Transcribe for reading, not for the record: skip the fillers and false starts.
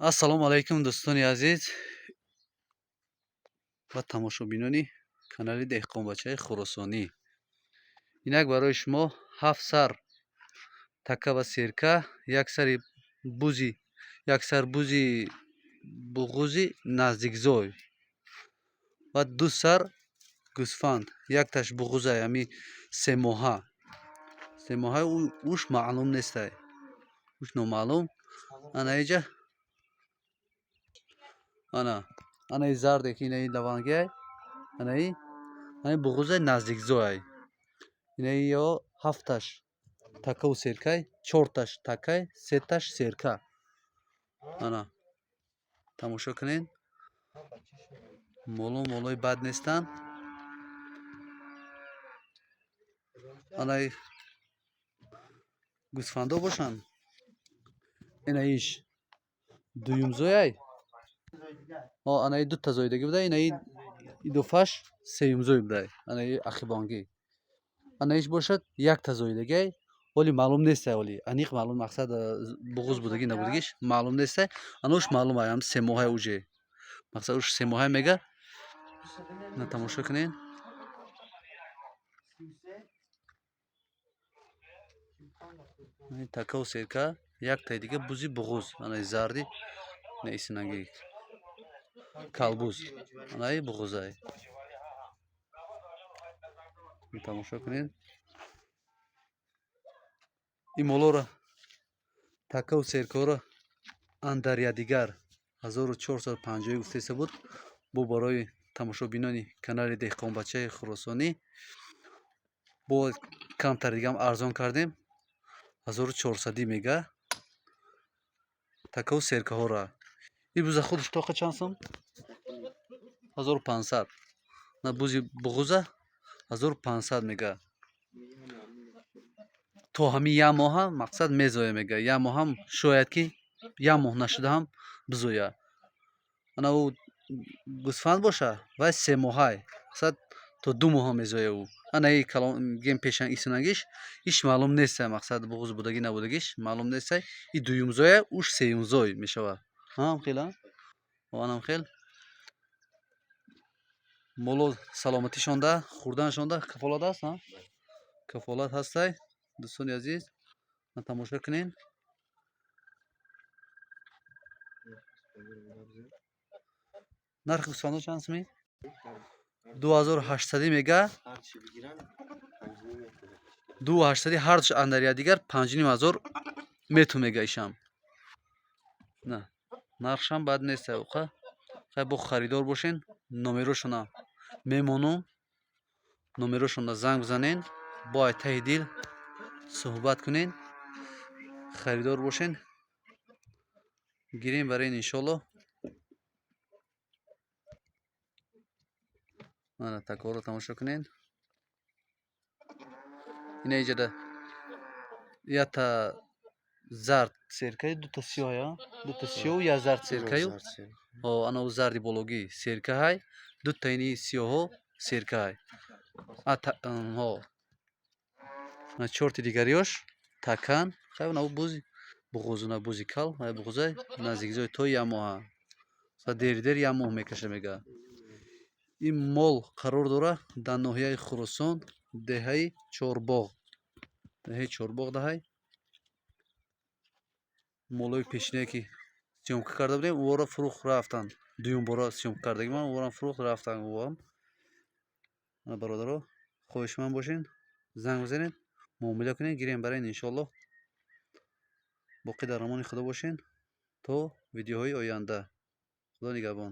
ассалому алайкум дӯстони азиз ва тамошобинони канали деҳқонбачаи хуросонӣ. Инак барои шумо 7 сар така ва сирка, як сар бузи буғузи наздикзой ва 2 сар гӯсфанд, якташ буғузай ами семоҳа. Семоҳаи уш маълум нестай, уш номаълум. Ана иҷа анаи зарде ки инаи лавангиай, анаи буғузай наздикзояй. Инаи ё 7таш такаву серкай, 4таш такай, 3таш серка. Ана тамошо кунед, молои бад нестанд. Анаи гӯсфандо бошанд. Инаиш дуюмзояй. Анаи 2 та зоидагӣ будай, инаи идофааш сеюмзой будай. Анаи ахибонгӣ. Анаиш бошад 1 та зоидагиай. Оли маълум нестай, оли аниқ маълум мақсад буғуз будагӣ набудагиш маълум нестай. Ана уш маълумай, ам семоҳаи уже. Мақсад уш семоҳай мега. На тамошо кунед. Такаву серка, як таи дига бузи буғуз. Анаи зарди, инаи синагӣ. Калбуз. Анаи буғузай. Тамошо кунед. Ин молора такаву серкаро андарядигар 1450 гуфтеса буд. Бо барои тамошобинони канали деҳқонбачаи хуросонӣ бо камтар дигам арзон кардем. 1400 мега такаву серкаҳоро. Ин буза худаш тоқа чанд сум? 1500. На бузи буғуза 1500 мега. То ҳамин як моҳа мақсад мезоя мега. Як моҳам шояд ки як моҳ нашуда ҳам бизоя. Ана ӯ гӯсфанд боша, вай семоҳай. Мақсад то 2 моҳа мезоя ӯ. Анаи гем пешан исунагиш иш маълум нестай, мақсад буғуз будагӣ набудагиш маълум нестай. И дуюмзоя, уш сеюмзой мешавад. Ҳам хела? Анам хел. Моло саломатишонда, хурданашонда кафолат аст, а? Кафолат ҳастай. Дӯстони азиз, на тамошо кунед. Нархи гӯсфандо чанд суми? 2800 мега. 2800 ҳардуш андарядигар 5500 мету мега ишам. На, нархшам бад нестай оқа. Хай бо харидор бошен, номерошона мемонум. Номерошона занг бизанен, бо ай таҳи дил суҳбат кунен. Харидор бошен. Гирем барен иншолло. Ана такоро тамошо кунед. Ина иҷада ята зард серкаю, 2 та сиёҳая, 2 та сиёҳу я зард серкаю. Ана у зарди бологӣ серкаҳай, 2 таини сиёҳо серкаҳай. На 4 дигарёш такан. Хай на бузи буғузуна бузи кал, ай буғузай наздикзои то як моҳа. Са дер як моҳ мекаша мега. Ин мол қарор дора дар ноҳияи Хуросон, деҳаи Чорбоғ. Деҳаи Чорбоғ даҳай. Молои пешинае ки сиёмка карда будем, ӯро фурӯхт рафтанд. Дуюм бора сиёмка кардагиман, ӯрам фурӯхт рафтанд. Бародаро, хоҳишманд бошен, занг бизанед, муомила кунед, гирем барен иншолло. Боқӣ дар амони Худо бошен то видеоҳои оянда. Худо нигаҳбон.